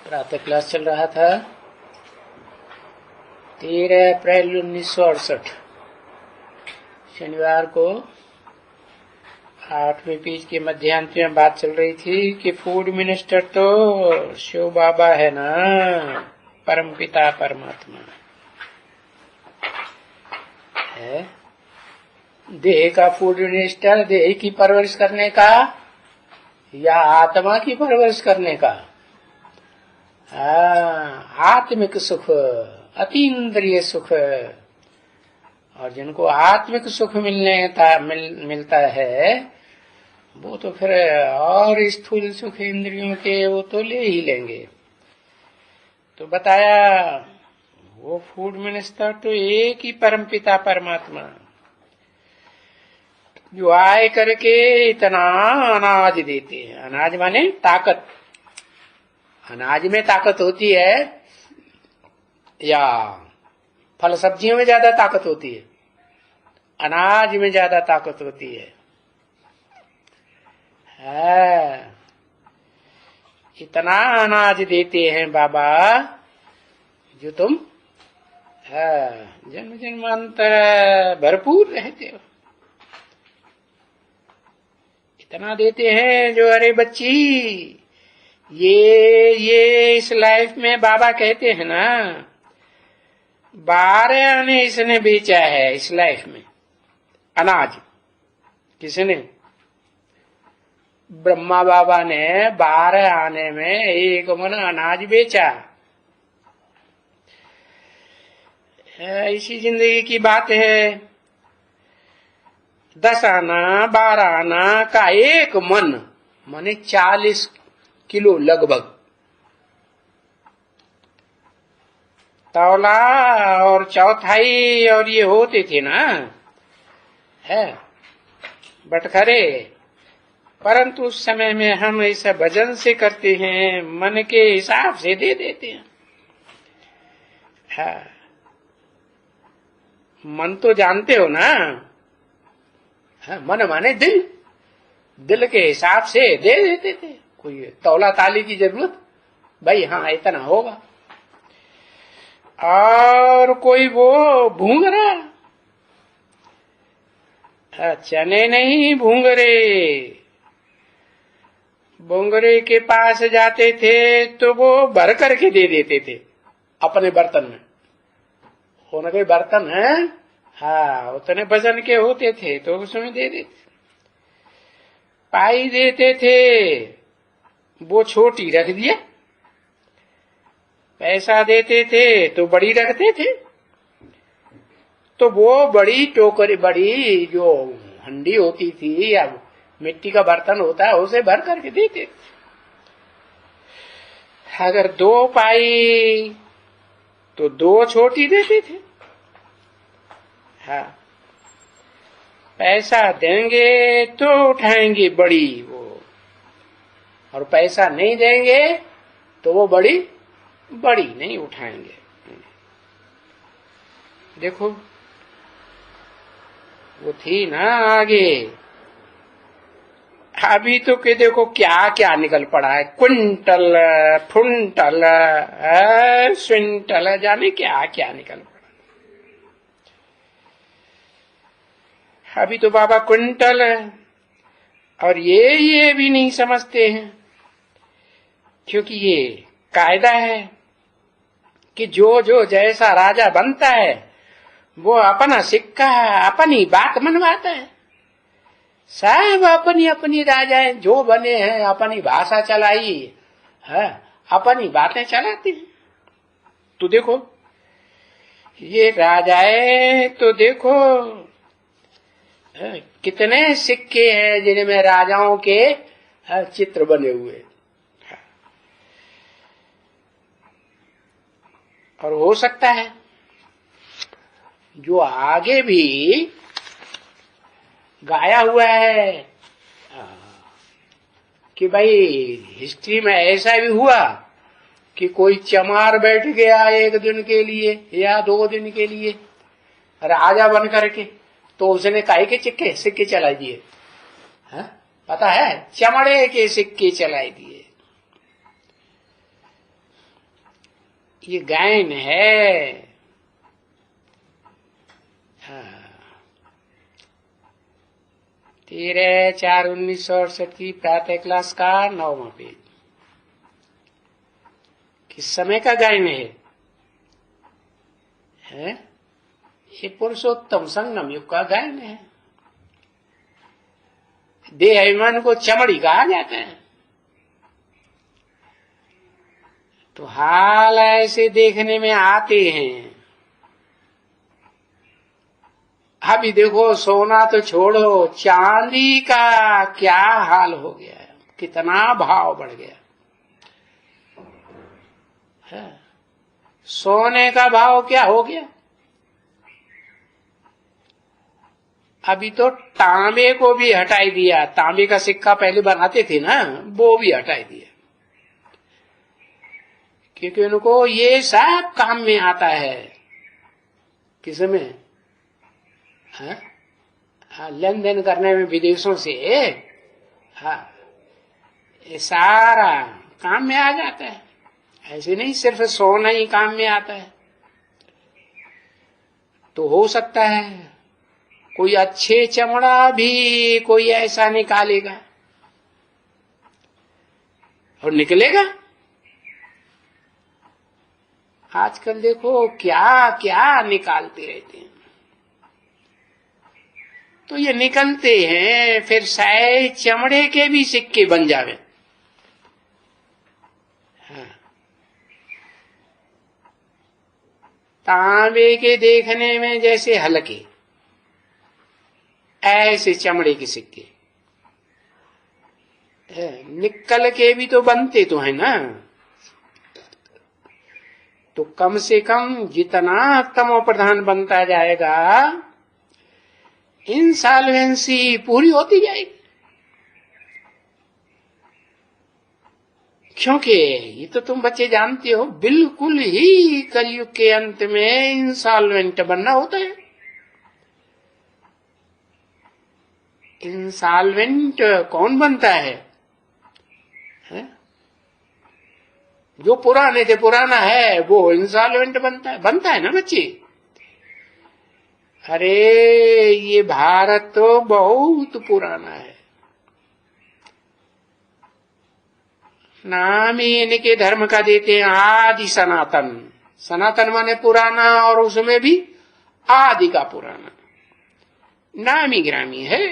प्रातः क्लास चल रहा था 13 अप्रैल 1968 शनिवार को 8वें पेज के मध्यांत में बात चल रही थी कि फूड मिनिस्टर तो शिव बाबा है ना, परमपिता परमात्मा है। देह का फूड मिनिस्टर देह की परवरिश करने का या आत्मा की परवरिश करने का? आत्मिक सुख, अतीन्द्रिय सुख। और जिनको आत्मिक सुख मिलता है वो तो फिर और स्थूल सुख इंद्रियों के वो तो ले ही लेंगे। तो बताया वो फूड मिनिस्टर तो एक ही परमपिता परमात्मा जो आए करके इतना अनाज देते हैं। अनाज माने ताकत। अनाज में ताकत होती है या फल सब्जियों में ज्यादा ताकत होती है? अनाज में ज्यादा ताकत होती है। इतना अनाज देते हैं बाबा जो तुम जन्म जन्मांतर भरपूर रहते हो। इतना देते हैं जो अरे बच्ची ये इस लाइफ में बाबा कहते हैं ना 12 आने इसने बेचा है इस लाइफ में। अनाज किसने? ब्रह्मा बाबा ने 12 आने में 1 मन अनाज बेचा। इसी जिंदगी की बात है। 10 आना 12 आना का 1 मन माने 40 किलो लगभग। तौला और चौथाई और ये होते थे ना है बटखरे। परंतु उस समय में हम ऐसा वजन से करते हैं, मन के हिसाब से दे देते हैं। मन तो जानते हो ना, मन माने दिल के हिसाब से दे देते थे। कोई तौला ताली की जरूरत भाई, हाँ इतना होगा। और कोई वो भूंगरा, चने नहीं भूंगरे के पास जाते थे तो वो भर करके दे देते थे अपने बर्तन में। होना कोई बर्तन है, उतने वजन के होते थे तो उसमें दे देते। पाई देते थे, वो छोटी रख दिया। पैसा देते थे तो बड़ी रखते थे, तो वो बड़ी टोकरी, बड़ी जो हंडी होती थी या मिट्टी का बर्तन होता है उसे भर करके देते। अगर 2 पाई तो 2 छोटी देते थे। पैसा देंगे तो उठाएंगे बड़ी वो, और पैसा नहीं देंगे तो वो बड़ी नहीं उठाएंगे। देखो वो थी ना आगे। अभी तो के देखो क्या क्या निकल पड़ा है, क्विंटल फुंटल स्विंटल, जाने क्या क्या निकल पड़ा। अभी तो बाबा क्विंटल है। और ये भी नहीं समझते हैं, क्योंकि ये कायदा है कि जो जैसा राजा बनता है वो अपना सिक्का अपनी बात मनवाता है। सब अपनी राजाएं जो बने हैं अपनी भाषा चलाई है, अपनी बातें चलाते हैं। तो देखो ये राजाएं तो देखो कितने सिक्के हैं जिनमें राजाओं के चित्र बने हुए। और हो सकता है जो आगे भी गाया हुआ है कि भाई हिस्ट्री में ऐसा भी हुआ कि कोई चमार बैठ गया 1 दिन के लिए या 2 दिन के लिए राजा बन करके, तो उसने काहे के सिक्के चला दिए। पता है, चमड़े के सिक्के चलाई दिए। ये गायन है। हाँ। 13/4/1968 की प्रातः क्लास का 9वां पेज। किस समय का गायन है? ये पुरुषोत्तम संगम युग का गायन है। देह अभिमान को चमड़ी कहा जाता है। तो हाल ऐसे देखने में आते हैं। अभी देखो, सोना तो छोड़ो, चांदी का क्या हाल हो गया है, कितना भाव बढ़ गया है। सोने का भाव क्या हो गया? अभी तो तांबे को भी हटाई दिया। तांबे का सिक्का पहले बनाते थे ना, वो भी हटाई दिया, क्योंकि उनको ये सब काम में आता है। किसमें? लेन देन करने में विदेशों से। हाँ, ये सारा काम में आ जाता है। ऐसे नहीं सिर्फ सोना ही काम में आता है। तो हो सकता है कोई अच्छे चमड़ा भी कोई ऐसा निकालेगा, और निकलेगा। आजकल देखो क्या क्या निकालते रहते हैं। तो ये निकलते हैं, फिर शायद चमड़े के भी सिक्के बन जावे। हाँ। तांबे के देखने में जैसे हल्के, ऐसे चमड़े के सिक्के। निकल के भी तो बनते तो है ना। तो कम से कम जितना तमो प्रधान बनता जाएगा, इंसॉल्वेंसी पूरी होती जाएगी। क्योंकि ये तो तुम बच्चे जानते हो, बिल्कुल ही कलयुग के अंत में इंसॉल्वेंट बनना होता है। इंसॉल्वेंट कौन बनता है? जो पुराने थे, पुराना है, वो इंसॉल्वेंट बनता है ना बच्चे। अरे ये भारत तो बहुत पुराना है। नाम ही इनके धर्म का देते हैं आदि सनातन। सनातन माने पुराना, और उसमें भी आदि का पुराना, नामी ग्रामी है।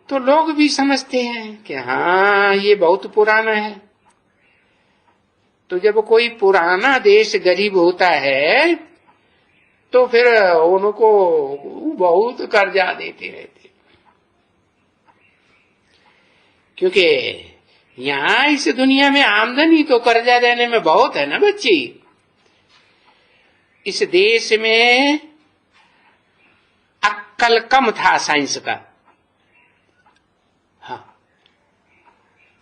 तो लोग भी समझते हैं कि हाँ ये बहुत पुराना है। तो जब कोई पुराना देश गरीब होता है तो फिर उनको बहुत कर्जा देते रहते, क्योंकि यहाँ इस दुनिया में आमदनी तो कर्जा देने में बहुत है ना बच्ची। इस देश में अक्कल कम था साइंस का, हाँ,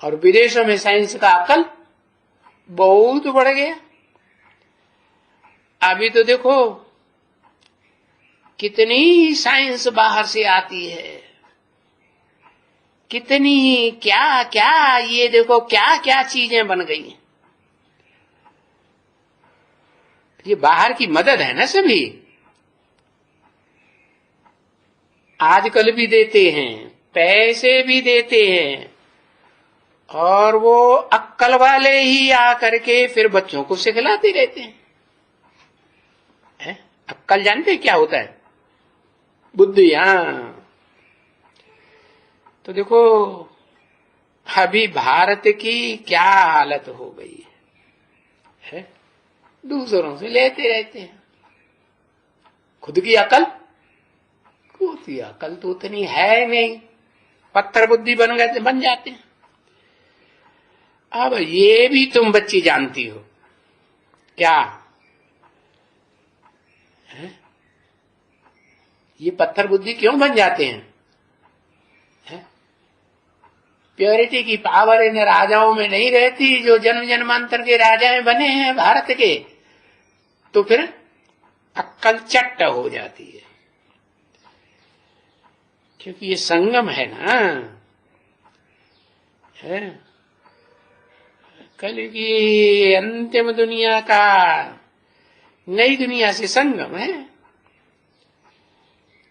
और विदेशों में साइंस का अक्कल बहुत बढ़ गया। अभी तो देखो कितनी साइंस बाहर से आती है, कितनी क्या क्या, ये देखो क्या क्या चीजें बन गई हैं। ये बाहर की मदद है ना। सभी आजकल भी देते हैं, पैसे भी देते हैं, और वो अक्कल वाले ही आकर के फिर बच्चों को सिखलाते रहते हैं। अक्कल जानते हैं क्या होता है? बुद्धि। हाँ, तो देखो अभी भारत की क्या हालत हो गई है। दूसरों से लेते रहते हैं, खुद की अकल तो उतनी है नहीं, पत्थर बुद्धि बन जाते हैं। अब ये भी तुम बच्ची जानती हो क्या है? ये पत्थर बुद्धि क्यों बन जाते हैं? प्योरिटी की पावर इन राजाओं में नहीं रहती जो जन्म जन्मांतर के राजा बने हैं भारत के। तो फिर अक्कल चट्ट हो जाती है, क्योंकि ये संगम है ना। है कल की अंतिम दुनिया का नई दुनिया से संगम है।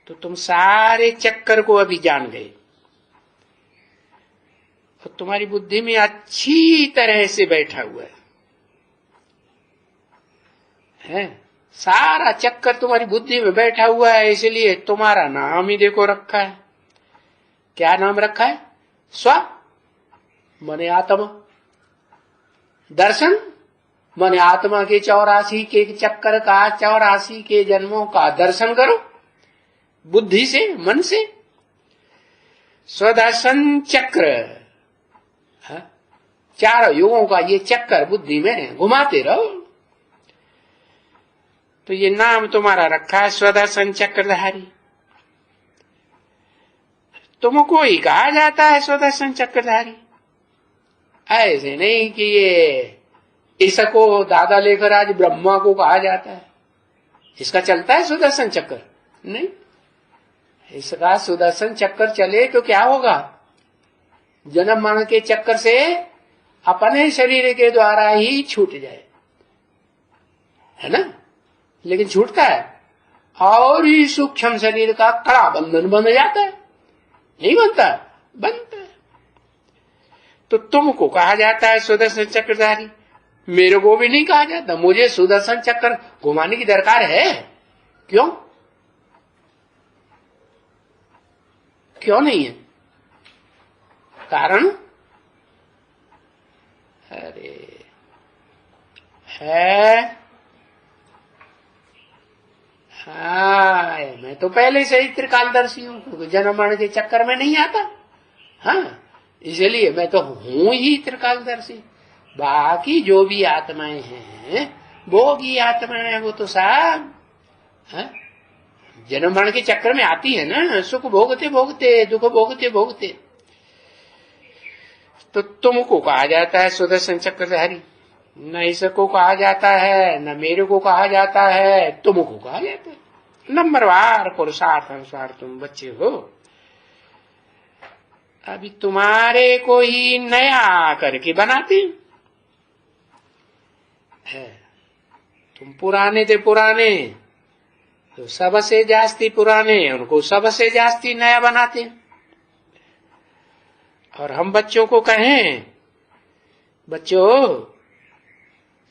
तो तुम सारे चक्कर को अभी जान गए और तुम्हारी बुद्धि में अच्छी तरह से बैठा हुआ है। सारा चक्कर तुम्हारी बुद्धि में बैठा हुआ है, इसलिए तुम्हारा नाम ही देखो रखा है। क्या नाम रखा है? स्व मने आत्मा, दर्शन मने आत्मा के 84 के चक्कर का, 84 के जन्मों का दर्शन करो बुद्धि से, मन से। स्वदर्शन चक्र, चारों युगों का ये चक्कर बुद्धि में घुमाते रहो। तो ये नाम तुम्हारा रखा है स्वदर्शन चक्रधारी। तुमको ही कहा जाता है स्वदर्शन चक्रधारी। ऐसे नहीं कि ये इसको दादा लेकर आज ब्रह्मा को कहा जाता है, इसका चलता है सुदर्शन चक्र। नहीं, इसका सुदर्शन चक्र चले तो क्या होगा? जन्म मरण के चक्कर से अपने शरीर के द्वारा ही छूट जाए, है ना? लेकिन छूटता है और ही सूक्ष्म शरीर का कड़ा बंधन बन जाता है। नहीं बनता? बनता है। तो तुमको कहा जाता है सुदर्शन चक्रधारी, मेरे को भी नहीं कहा जाता। मुझे सुदर्शन चक्र घुमाने की दरकार है? क्यों? क्यों नहीं है? कारण अरे है, हाँ, मैं तो पहले से ही त्रिकालदर्शी हूं, क्योंकि जन्म मरण के चक्कर में नहीं आता। हाँ, इसलिए मैं तो हूं ही त्रिकालदर्शी। बाकी जो भी आत्माएं हैं वो की आत्माएं हैं, वो तो सब जन्म मरण के चक्कर में आती है ना, सुख भोगते भोगते, दुख भोगते भोगते। तो तुमको कहा जाता है सुदर्शन चक्रधारी, न इसको कहा जाता है, न मेरे को कहा जाता है, तुमको कहा जाता है। नंबरवार पुरुषार्थ अनुसार तुम बच्चे हो। अभी तुम्हारे को ही नया करके बनाते है। तुम पुराने थे पुराने, तो सबसे जास्ती पुराने, उनको सबसे जास्ती नया बनाते। और हम बच्चों को कहें, बच्चों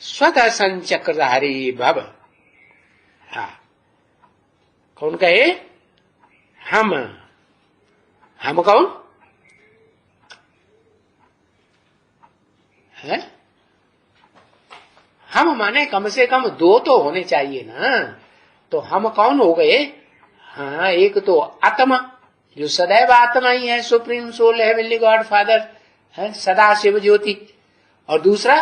स्वदर्शन चक्रधारी भव। हाँ, कौन कहे? हम कौन है? हम माने कम से कम दो तो होने चाहिए ना। तो हम कौन हो गए? हाँ, एक तो आत्मा, जो सदैव आत्मा ही है, supreme soul, heavenly God father है, सदा शिव ज्योति। और दूसरा,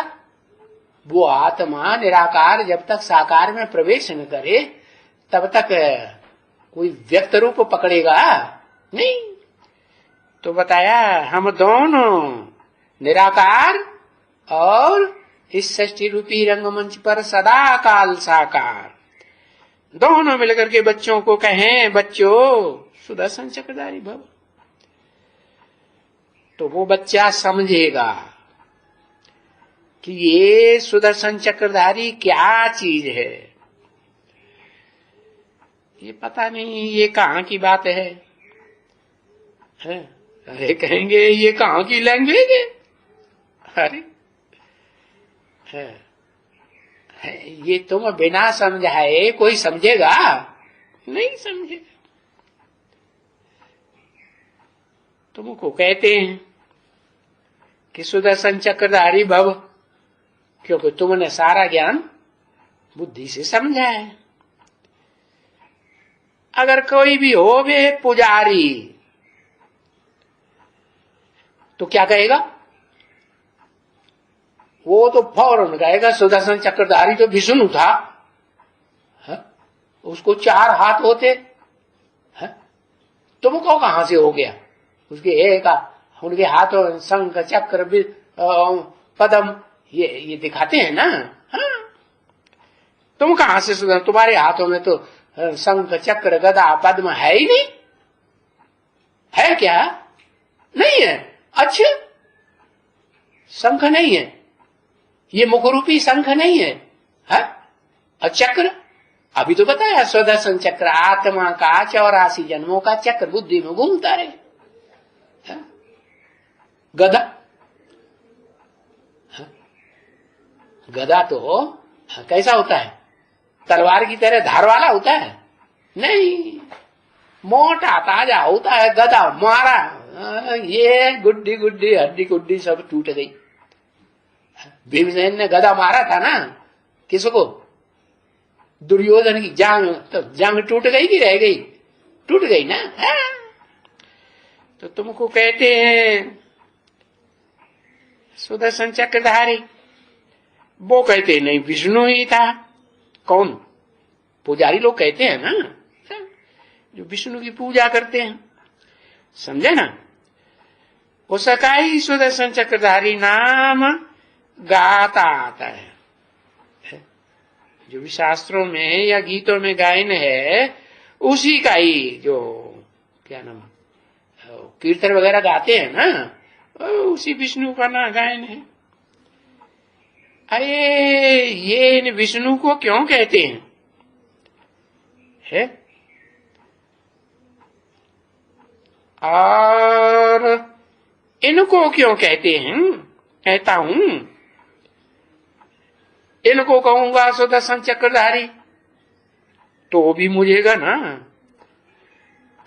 वो आत्मा निराकार जब तक साकार में प्रवेश न करे तब तक कोई व्यक्त रूप पकड़ेगा नहीं। तो बताया हम दोनों निराकार और इस सृष्टि रूपी रंगमंच पर सदा काल साकार, दोनों मिलकर के बच्चों को कहें, बच्चों सुदर्शन चक्रधारी भव। तो वो बच्चा समझेगा कि ये सुदर्शन चक्रधारी क्या चीज है। ये पता नहीं ये कहाँ की बात है? अरे कहेंगे ये कहाँ की लैंग्वेज है? अरे ये तुम बिना समझाए कोई समझेगा? नहीं समझेगा। तुमको कहते हैं कि सुदर्शन चक्रधारी भव, क्योंकि तुमने सारा ज्ञान बुद्धि से समझा है। अगर कोई भी हो वे पुजारी तो क्या कहेगा? वो तो फौरन कहेगा सुदर्शन चक्रधारी तो विष्णु था, उसको 4 हाथ होते, तुमको कहां से हो गया? उसके एक उनके हाथों शंख चक्र पद्म ये दिखाते हैं ना। तुम कहां से सुदर्शन? तुम्हारे हाथों में तो शंख चक्र गदा पद्म है ही नहीं। है क्या? नहीं है। अच्छा, शंख नहीं है, ये मुखरूपी शंख नहीं है, और चक्र अभी तो बताया, स्वदर्शन चक्र आत्मा का 84 जन्मों का चक्र बुद्धि में घूमता रहे। गदा, गदा तो कैसा होता है? तलवार की तरह धार वाला होता है? नहीं, मोटा ताजा होता है। गदा मारा, ये गुड्डी गुड्डी हड्डी गुड्डी सब टूट गई। भीमसेन ने गदा मारा था ना, किसको? दुर्योधन की जांग, तो जांग टूट गई कि रह गई? टूट गई ना। तो तुमको कहते हैं सुदर्शन चक्रधारी, वो कहते नहीं विष्णु ही था। कौन? पुजारी लोग कहते हैं ना, जो विष्णु की पूजा करते हैं, समझे ना? उसका ही सुदर्शन चक्रधारी नाम गाता आता है। जो भी शास्त्रों में या गीतों में गायन है, उसी का ही, जो क्या नाम, कीर्तन वगैरह गाते हैं ना, उसी विष्णु का ना गायन है। अरे ये विष्णु को क्यों कहते हैं? है? और इनको क्यों कहते हैं? कहता हूं, इनको कहूंगा सुदर्शन चक्रधारी तो भी मुझेगा ना।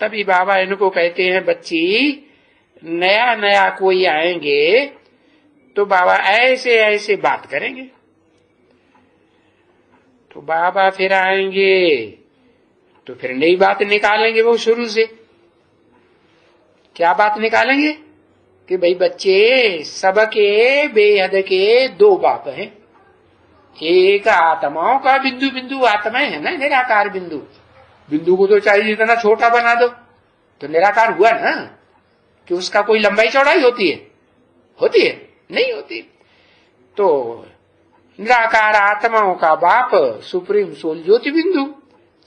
तभी बाबा इनको कहते हैं, बच्ची नया नया कोई आएंगे तो बाबा ऐसे ऐसे बात करेंगे। तो बाबा फिर आएंगे तो फिर नई बात निकालेंगे वो शुरू से। क्या बात निकालेंगे? कि भाई बच्चे, सबके बेहद के 2 बाप हैं। एक आत्माओं का बिंदु बिंदु आत्मा है ना, निराकार बिंदु। बिंदु को तो चाहिए जितना छोटा बना दो तो निराकार हुआ ना, कि उसका कोई लंबाई चौड़ाई होती है? होती है? नहीं होती। तो निराकार आत्माओं का बाप सुप्रीम सोल ज्योति बिंदु,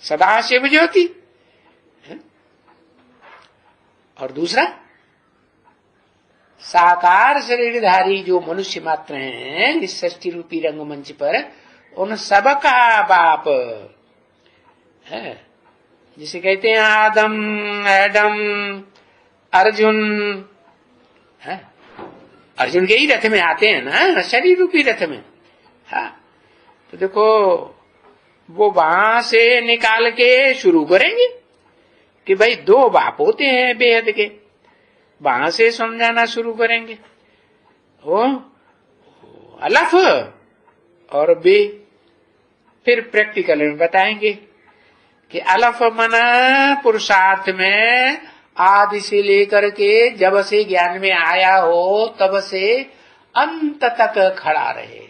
सदा शिव ज्योति। और दूसरा साकार शरीरधारी जो मनुष्य मात्र हैं इस सृष्टि रूपी रंगमंच पर, उन सबका बाप है। जिसे कहते हैं आदम, एडम, अर्जुन। है? अर्जुन के ही रथ में आते हैं ना, शरीर रूपी रथ में। हाँ, तो देखो वो वहां से निकाल के शुरू करेंगे कि भाई 2 बाप होते हैं बेहद के। वहां से समझाना शुरू करेंगे। ओ अलफ और बे। फिर प्रैक्टिकल में बताएंगे कि अलफ मना पुरुषार्थ में आदि से लेकर के जब से ज्ञान में आया हो तब से अंत तक खड़ा रहे।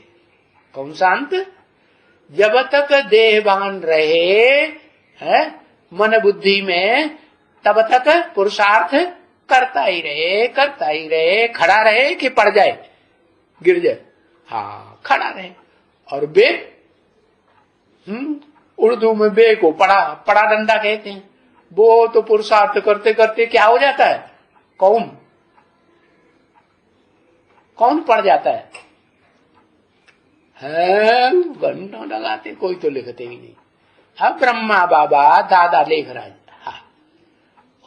कौन सा अंत? जब तक देहभान रहे है मन बुद्धि में, तब तक पुरुषार्थ करता ही रहे, खड़ा रहे कि पड़ जाए, गिर जाए। हाँ, खड़ा रहे। और बे, उर्दू में बे को पड़ा डंडा कहते हैं। वो तो पुरुषार्थ करते करते क्या हो जाता है? कौन पड़ जाता है? घंटों लगाते, कोई तो लिखते ही नहीं। हाँ, ब्रह्मा बाबा दादा लेखराज। हाँ,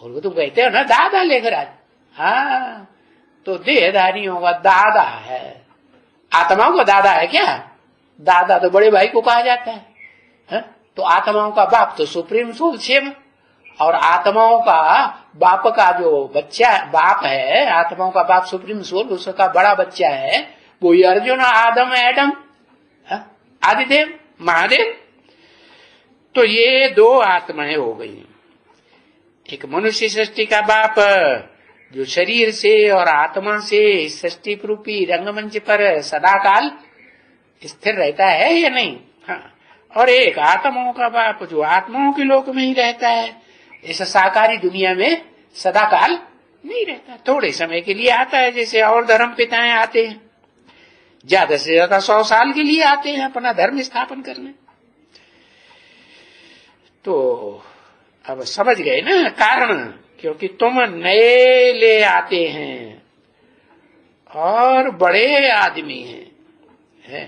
और वो तो कहते हो ना दादा लेखराज। हाँ, तो देहधारियों का दादा है। आत्माओं का दादा है क्या? दादा तो बड़े भाई को कहा जाता है। तो आत्माओं का बाप तो सुप्रीम सोल शिव, और आत्माओं का बाप का जो बच्चा बाप है, आत्माओं का बाप सुप्रीम सोल, उसका बड़ा बच्चा है वो अर्जुन, आदम, एडम, आदिदेव, महादेव। तो ये 2 आत्माएं हो गई। एक मनुष्य सृष्टि का बाप जो शरीर से और आत्मा से सृष्टि रूपी रंगमंच पर सदाकाल स्थिर रहता है या नहीं? हाँ। और एक आत्माओं का बाप जो आत्माओं के लोक में ही रहता है, इस साकारी दुनिया में सदाकाल नहीं रहता, थोड़े समय के लिए आता है। जैसे और धर्म पिताएं आते हैं, ज्यादा से ज्यादा 100 साल के लिए आते हैं अपना धर्म स्थापन करने। तो अब समझ गए ना कारण, क्योंकि तुम नए ले आते हैं और बड़े आदमी हैं, है।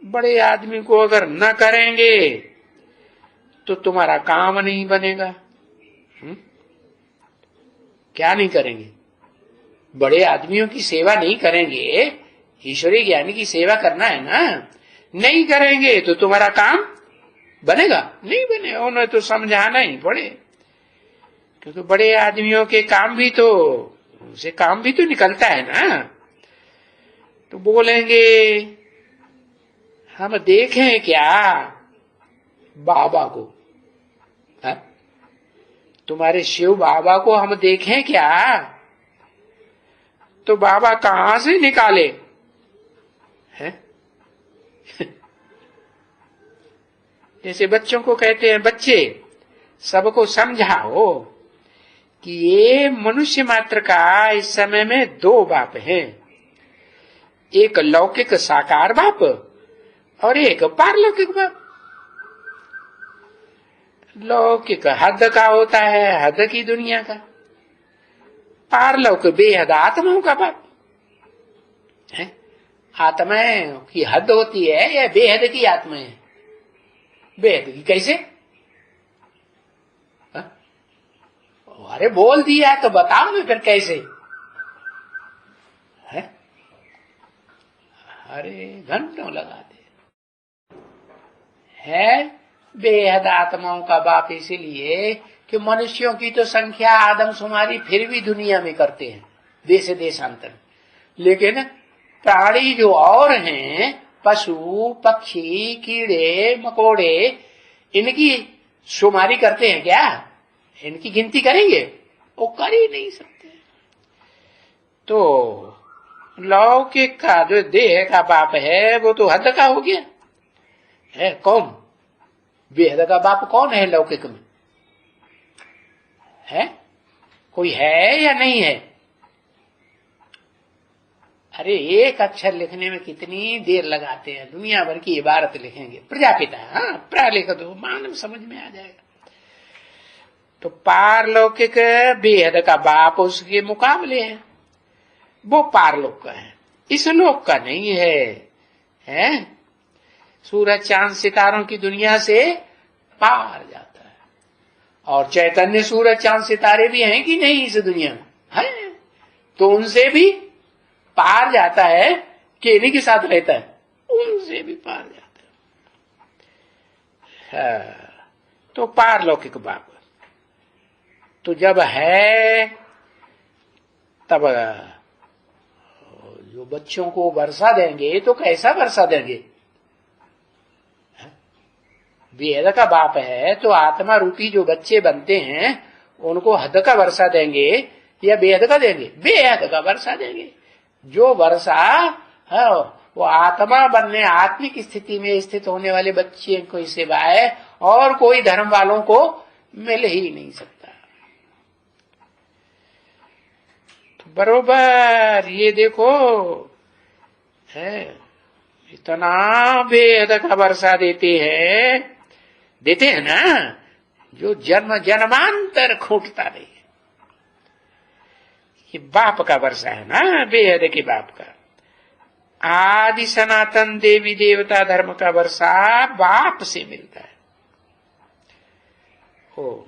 बड़े आदमी को अगर न करेंगे तो तुम्हारा काम नहीं बनेगा। क्या नहीं करेंगे? बड़े आदमियों की सेवा नहीं करेंगे, ईश्वरीय ज्ञानी की सेवा करना है ना, नहीं करेंगे तो तुम्हारा काम बनेगा? नहीं बनेगा। उन्हें तो समझाना ही पड़े, क्योंकि बड़े आदमियों के काम भी तो, उनसे काम भी तो निकलता है ना। तो बोलेंगे हम देखें क्या बाबा को, है? तुम्हारे शिव बाबा को हम देखें क्या? तो बाबा कहां से निकाले? है? जैसे बच्चों को कहते हैं, बच्चे सबको समझाओ कि ये मनुष्य मात्र का इस समय में दो बाप हैं, एक लौकिक साकार बाप और एक पारलौकिक बाप। लौकिक हद का होता है, हद की दुनिया का। पारलौकिक बेहद आत्माओं का बाप है। आत्माएं की हद होती है या बेहद की आत्माएं? बेहद की कैसे? अरे बोल दिया तो बताओ ना फिर कैसे है? अरे घंटों लगा दे। है बेहद आत्माओं का बाप इसीलिए कि मनुष्यों की तो संख्या आदमशुमारी फिर भी दुनिया में करते हैं, देश देशांतर। लेकिन प्राणी जो और हैं, पशु पक्षी कीड़े मकोड़े, इनकी शुमारी करते हैं क्या? इनकी गिनती करेंगे? वो कर ही नहीं सकते। तो लौकिक का जो देह का बाप है वो तो हद का हो गया है। कौन बेहद का बाप कौन है लौकिक में? है कोई है या नहीं है? अरे एक अक्षर लिखने में कितनी देर लगाते हैं, दुनिया भर की इबारत लिखेंगे। प्रजापिता, हाँ प्रा लिख दो, मानव समझ में आ जाएगा। तो पारलौकिक बेहद का बाप उसके मुकाबले है, वो पारलोक का है, इस लोक का नहीं है। हैं? सूरज चांद सितारों की दुनिया से पार जाता है। और चैतन्य सूरज चांद सितारे भी हैं कि नहीं इस दुनिया में? है। तो उनसे भी पार जाता है कि इन्हीं के साथ रहता है? उनसे भी पार जाता है। तो पारलौकिक बाप तो जब है तब जो बच्चों को वर्षा देंगे तो कैसा वर्षा देंगे? वेद का बाप है तो आत्मा रूपी जो बच्चे बनते हैं उनको हद का वर्षा देंगे या बेहद का देंगे? बेहद का वर्षा देंगे। जो वर्षा है वो आत्मा बनने, आत्मिक स्थिति में स्थित होने वाले बच्चे को सिवाय और कोई धर्म वालों को मिल ही नहीं सकता। तो बरोबर ये देखो है, इतना बेहद का वर्षा देते हैं ना, जो जन्म जन्मांतर खूंटता नहीं। ये बाप का वर्षा है ना, बेहद के बाप का। आदि सनातन देवी देवता धर्म का वर्षा बाप से मिलता है। ओम